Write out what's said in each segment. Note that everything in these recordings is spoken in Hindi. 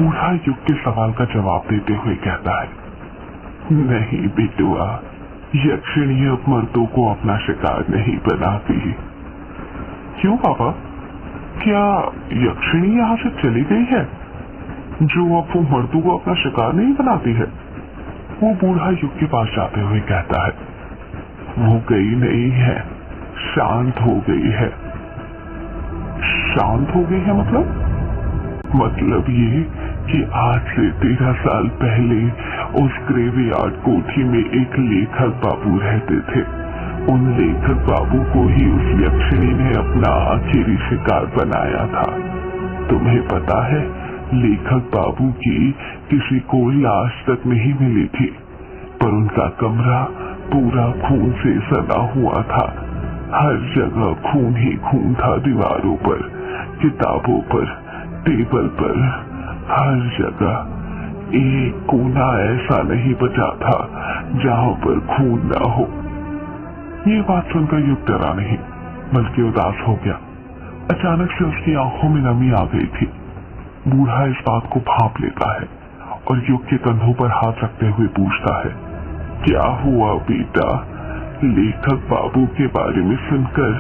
बूढ़ा युग के सवाल का जवाब देते हुए कहता है, नहीं बेटुआ, यक्षिणी अब मर्दों को अपना शिकार नहीं बनाती। क्यों पापा, क्या यक्षिणी यहाँ से चली गई है जो अब वो मर्दों को अपना शिकार नहीं बनाती है? वो बूढ़ा युग के पास जाते हुए कहता है, वो गई नहीं है, शांत हो गई है। शांत हो गई है मतलब ये कि आज से 13 साल पहले उस ग्रेवयार्ड कोठी में एक लेखक बाबू रहते थे। उन लेखक बाबू को ही उस यक्षिणी ने अपना आखिरी शिकार बनाया था। तुम्हें पता है, लेखक बाबू की किसी को लाश तक नहीं मिली थी, पर उनका कमरा पूरा खून से सना हुआ था। हर जगह खून ही खून था, दीवारों पर, किताबों पर, टेबल पर, हर जगह। एक कोना ऐसा नहीं बचा था जहां पर खून ना हो। ये बात सुनकर युग डरा नहीं बल्कि उदास हो गया। अचानक से उसकी आंखों में नमी आ गई थी। बूढ़ा इस बात को भांप लेता है और युग के कंधों पर हाथ रखते हुए पूछता है, क्या हुआ बेटा? लेखक बाबू के बारे में सुनकर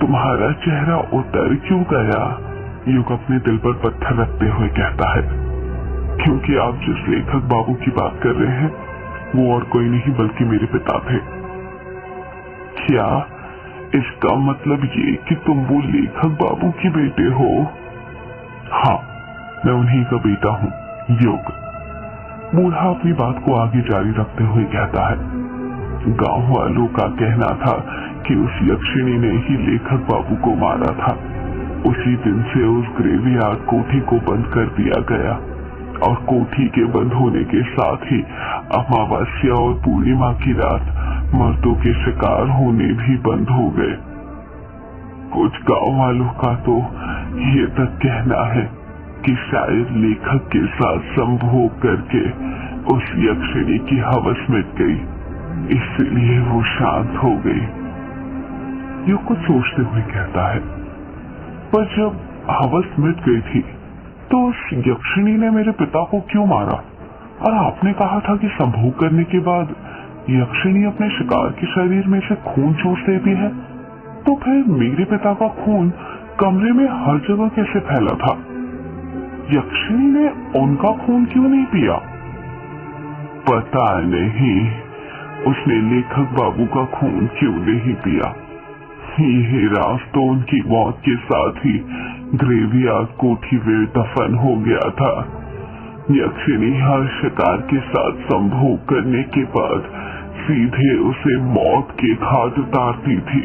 तुम्हारा चेहरा उतर क्यों गया? युग अपने दिल पर पत्थर रखते हुए कहता है, क्योंकि आप जिस लेखक बाबू की बात कर रहे हैं वो और कोई नहीं बल्कि मेरे पिता थे। क्या इसका मतलब ये कि तुम वो लेखक बाबू के बेटे हो? हाँ, मैं उन्हीं का बेटा हूँ, युग। बूढ़ा अपनी बात को आगे जारी रखते हुए कहता है, गांव वालों का कहना था कि उस यक्षिणी ने ही लेखक बाबू को मारा था। उसी दिन से उस ग्रेवयार्ड कोठी को बंद कर दिया गया और कोठी के बंद होने के साथ ही अमावस्या और पूर्णिमा की रात मर्दों के शिकार होने भी बंद हो गए। कुछ गांव वालों का तो ये तक कहना है कि शायद लेखक के साथ संभोग करके उस यक्षिणी की हवस मिट गई, इसलिए वो शांत हो गई। ये कुछ सोचते हुए कहता है, पर जब हवस मिट गई थी तो उस यक्षिणी ने मेरे पिता को क्यों मारा? और आपने कहा था कि संभोग करने के बाद यक्षिणी अपने शिकार के शरीर में से खून चूस लेती है, तो फिर मेरे पिता का खून कमरे में हर जगह कैसे फैला था? यक्षिणी ने उनका खून क्यों नहीं पिया? पता नहीं, उसने लेखक बाबू का खून क्यों नहीं पिया। ये राज तो उनकी मौत के साथ ही ग्रेवयार्ड कोठी में दफन हो गया था। यक्षिणी हर शिकार के साथ संभोग करने के बाद सीधे उसे मौत के घाट उतारती थी,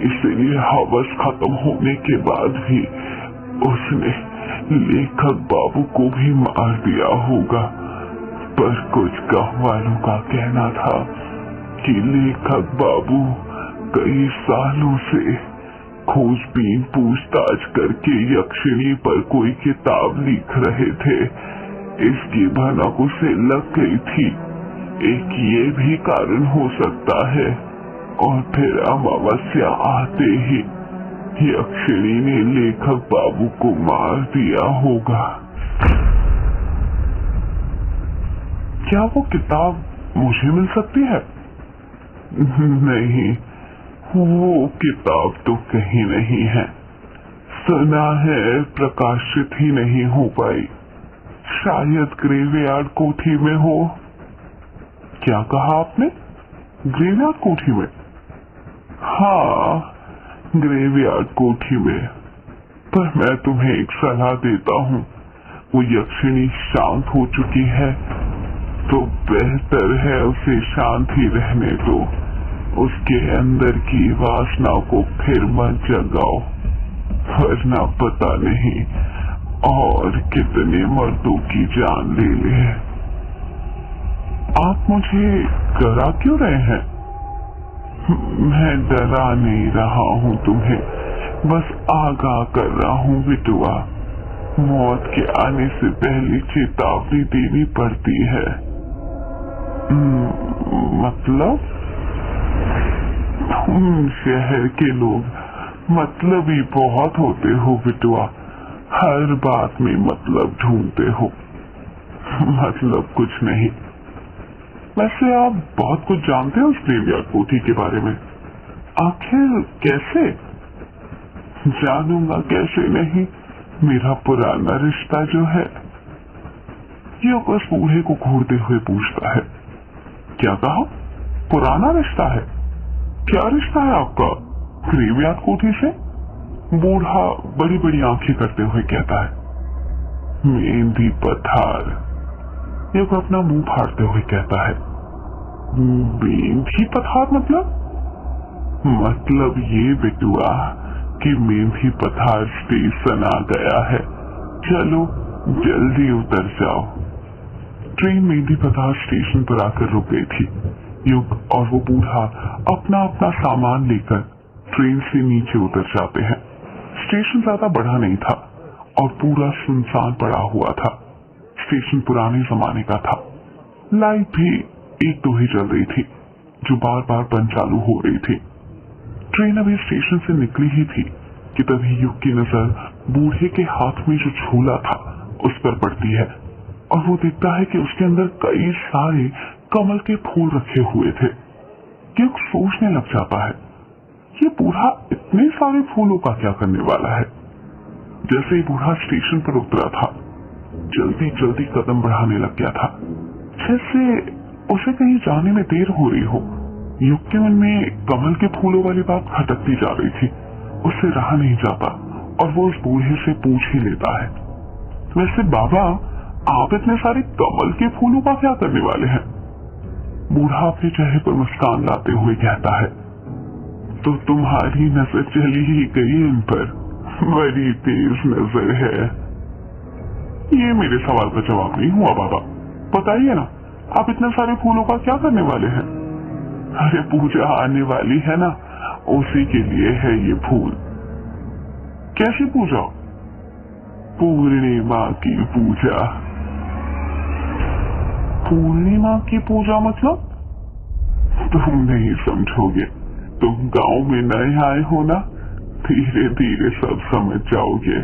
इसलिए हवस खत्म होने के बाद भी उसने लेखक बाबू को भी मार दिया होगा। पर कुछ गांव वालों का कहना था कि लेखक बाबू कई सालों से खोजबीन पूछताछ करके यक्षिणी पर कोई किताब लिख रहे थे। इसकी भनक उसे लग गई थी। एक ये भी कारण हो सकता है। और फिर अमावस्या आते ही यक्षिणी ने लेखक बाबू को मार दिया होगा। क्या वो किताब मुझे मिल सकती है? नहीं, वो किताब तो कहीं नहीं है। सुना है प्रकाशित ही नहीं हो पाई। शायद ग्रेवयार्ड कोठी में हो। क्या कहा आपने? ग्रेवयार्ड कोठी में? हाँ, ग्रेवयार्ड कोठी में। पर मैं तुम्हें एक सलाह देता हूँ, वो यक्षिणी शांत हो चुकी है तो बेहतर है उसे शांत ही रहने दो। उसके अंदर की वासना को फिर मत जगाओ, वरना पता नहीं और कितने मर्दों की जान ले ले। आप मुझे डरा क्यों रहे हैं? मैं डरा नहीं रहा हूँ तुम्हें, बस आगाह कर रहा हूँ बिटुआ। मौत के आने से पहले चेतावनी देनी पड़ती है। मतलब? तुम शहर के लोग मतलबी बहुत होते हो बिटुआ, हर बात में मतलब ढूंढते हो। मतलब कुछ नहीं। वैसे आप बहुत कुछ जानते हैं उस ग्रेवयार्ड कोठी के बारे में, आखिर कैसे? जानूंगा कैसे नहीं, मेरा पुराना रिश्ता जो है। ये बस बूढ़े को घूरते हुए पूछता है। क्या कहा? पुराना रिश्ता है? क्या रिश्ता है आपका ग्रेवयार्ड कोठी से? बूढ़ा बड़ी बड़ी आंखें करते हुए कहता है, मेहंदी पठार। युग अपना मुंह फाड़ते हुए कहता है, मेहंदी पठार मतलब ये बेटुआ कि मेहंदी पठार स्टेशन आ गया है, चलो जल्दी उतर जाओ। ट्रेन मेहंदी पठार स्टेशन पर आकर रुक गई थी। युग और वो बूढ़ा अपना अपना सामान लेकर ट्रेन से नीचे उतर जाते हैं। स्टेशन ज्यादा बड़ा नहीं था और पूरा सुनसान पड़ा हुआ था। स्टेशन पुराने जमाने का था। लाइट भी एक दो ही जल रही थी जो बार बार बंद चालू हो रही थी। ट्रेन अभी स्टेशन से निकली ही थी कि तभी युग की नजर बूढ़े के हाथ में जो झूला था उस पर पड़ती है और वो देखता है कि उसके अंदर कई सारे कमल के फूल रखे हुए थे। युग सोचने लग जाता है, ये बूढ़ा इतने सारे फूलों का क्या करने वाला है। जैसे ही बूढ़ा स्टेशन पर उतरा था, जल्दी जल्दी कदम बढ़ाने लग गया था, जैसे उसे कहीं जाने में देर हो रही हो। युग के मन में कमल के फूलों वाली बात खटकती जा रही थी, उससे रहा नहीं जाता और वो उस बूढ़े से पूछ ही लेता है, वैसे बाबा आप इतने सारे कमल के फूलों का क्या करने वाले हैं? बूढ़ा अपने चेहरे पर मुस्कान लाते हुए कहता है, तो तुम्हारी नजर चली ही गई उन पर, बड़ी तेज नजर है। ये मेरे सवाल का जवाब नहीं हुआ बाबा, बताइए ना आप इतने सारे फूलों का क्या करने वाले हैं? अरे पूजा आने वाली है ना, उसी के लिए है ये फूल। कैसी पूजा? पूर्णिमा की पूजा। पूर्णिमा की पूजा मतलब? तुम नहीं समझोगे, तुम गांव में नए आए हो ना, धीरे धीरे सब समझ जाओगे।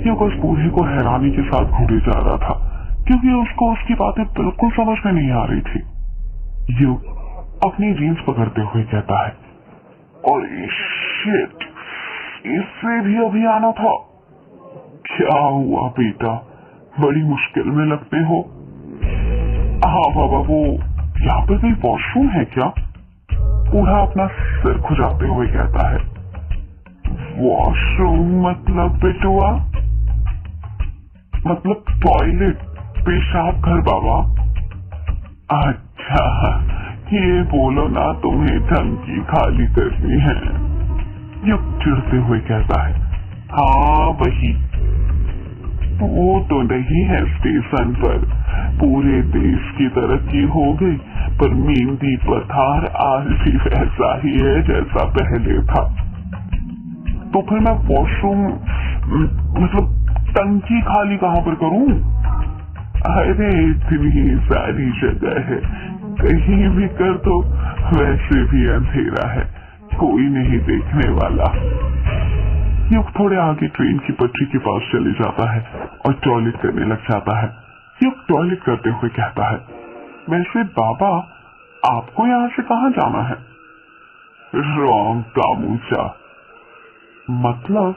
ये बस बूढ़े को हैरानी के साथ घूरे जा रहा था क्योंकि उसको उसकी बातें बिल्कुल समझ में नहीं आ रही थी। युग अपनी जीन्स पकड़ते हुए कहता है, और शिट, इससे भी अभी आना था। क्या हुआ बेटा, बड़ी मुश्किल में लगते हो? हाँ बाबा, वो यहाँ पे कोई वॉशरूम है क्या? बूढ़ा अपना सिर खुजाते हुए कहता है, वॉशरूम मतलब बेटुआ? मतलब टॉयलेट, पेशाब घर बाबा। अच्छा, ये बोलो ना तुम्हें टंकी खाली करनी है। युग चिढ़ते हुए कहता है, हाँ वही। वो तो नहीं है स्टेशन पर, पूरे देश की तरक्की हो गई पर मेहंदी पठार आज भी वैसा ही है जैसा पहले था। तो फिर मैं वॉशरूम मतलब टंकी खाली कहाँ पर करूं? अरे इतनी सारी जगह है, कहीं भी कर दो, वैसे भी अंधेरा है, कोई नहीं देखने वाला। युग थोड़े आगे ट्रेन की पटरी के पास चले जाता है और टॉयलेट करने लग जाता है। युग टॉयलेट करते हुए कहता है, वैसे बाबा आपको यहाँ से कहाँ जाना है? रॉन्ग कामूचा। मतलब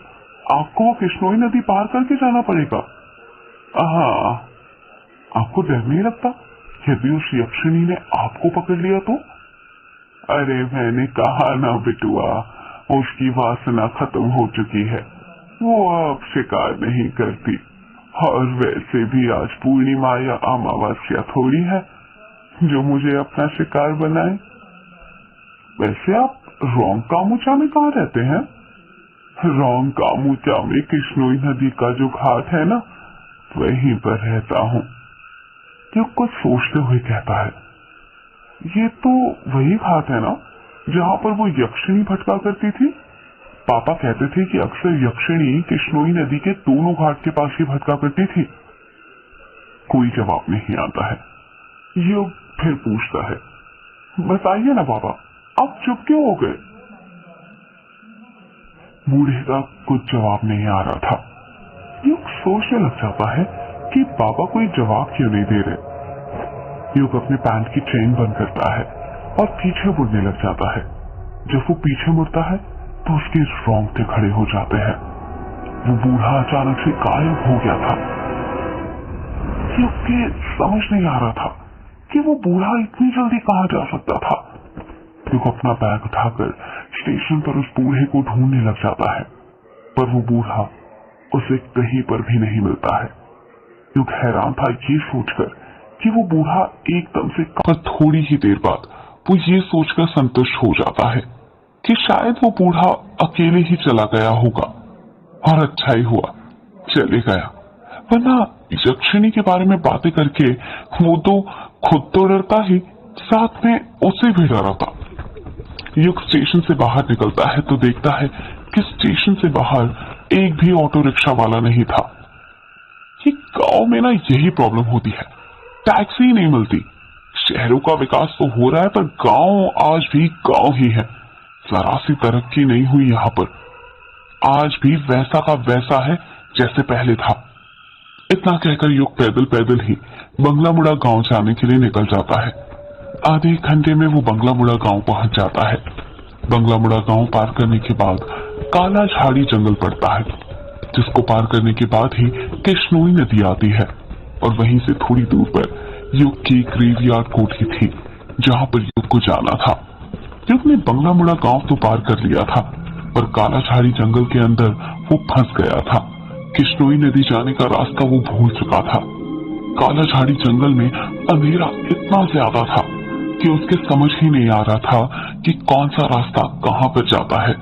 आपको कृष्णोई नदी पार करके जाना पड़ेगा? हाँ। आपको डर नहीं लगता यदि उस यक्षिणी ने आपको पकड़ लिया तो? अरे मैंने कहा ना बिटुआ, उसकी वासना खत्म हो चुकी है, वो अब शिकार नहीं करती। और वैसे भी आज पूर्णिमा या अमावस्या थोड़ी है जो मुझे अपना शिकार बनाए। वैसे आप रोंग कामुचा में कहाँ रहते हैं? रोंग कामुचा में कृष्णोई नदी का जो घाट है ना, वहीं पर रहता हूँ। जो कुछ सोचते हुए कहता है, ये तो वही घाट है ना जहाँ पर वो यक्षिणी भटका करती थी? पापा कहते थे कि अक्सर यक्षिणी कृष्णोई नदी के दोनों घाट के पास ही भटका करती थी। कोई जवाब नहीं आता है। युग फिर पूछता है, बताइए ना बाबा, आप चुप क्यों हो गए? बूढ़े का कुछ जवाब नहीं आ रहा था। युग सोचने लग जाता है कि बाबा कोई जवाब क्यों नहीं दे रहे। युग अपने पैंट की चेन बंद करता है और पीछे मुड़ने लग जाता है। जब वो पीछे मुड़ता है तो उसके रोंगटे खड़े हो जाते हैं। वो बूढ़ा अचानक से गायब हो गया था। युग के समझ नहीं आ रहा था कि वो बूढ़ा इतनी जल्दी कहां जा सकता था। युग अपना बैग उठाकर स्टेशन पर उस बूढ़े को ढूंढने लग जाता है, पर वो बूढ़ा उसे कहीं पर भी नहीं मिलता है। युग हैरान था ये सोचकर कि वो बूढ़ा एकदम से, पर थोड़ी ही देर बाद वो ये सोचकर संतुष्ट हो जाता है कि शायद वो बूढ़ा अकेले ही चला गया होगा, और अच्छा ही हुआ चले गया, वरना यक्षिणी के बारे में बातें करके वो तो खुद तो डरता ही, साथ में उसे भी डराता। युग स्टेशन से बाहर निकलता है तो देखता है कि स्टेशन से बाहर एक भी ऑटो रिक्शा वाला नहीं था। ये गांव में ना यही प्रॉब्लम होती है, टैक्सी ही नहीं मिलती। शहरों का विकास तो हो रहा है पर गांव आज भी गांव ही है, जरा सी तरक्की नहीं हुई यहाँ पर। आज भी वैसा का वैसा है जैसे पहले था। इतना कहकर युग पैदल पैदल ही बंगला मुड़ा गांव जाने के लिए निकल जाता है। आधे एक घंटे में वो बंगला मुड़ा गांव पहुंच जाता है। बंगला मुड़ा गांव पार करने के बाद काला झाड़ी जंगल पड़ता है, जिसको पार करने के बाद ही कृष्णोई नदी आती है, और वहीं से थोड़ी दूर पर युग की ग्रेवयार्ड कोठी थी जहां पर युग को जाना था। युग ने बंगला मुड़ा गांव तो पार कर लिया था, पर काला झाड़ी जंगल के अंदर वो फंस गया था। कृष्णोई नदी जाने का रास्ता वो भूल चुका था। काला झाड़ी जंगल में अंधेरा इतना ज्यादा था कि उसके समझ ही नहीं आ रहा था कि कौन सा रास्ता कहां पर जाता है।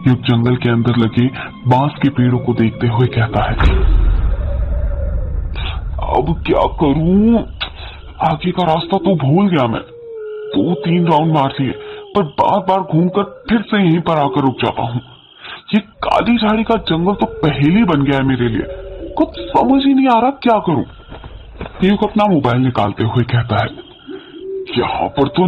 युग जंगल के अंदर लगे बांस के पेड़ों को देखते हुए कहता है, अब क्या करूं, आगे का रास्ता तो भूल गया मैं। 2-3 राउंड मार लिए पर बार बार घूमकर फिर से यहीं पर आकर रुक जाता हूँ। ये काली झाड़ी का जंगल तो पहेली बन गया है मेरे लिए, कुछ समझ ही नहीं आ रहा क्या करूं। युग अपना मोबाइल निकालते हुए कहता है, यहाँ पर तो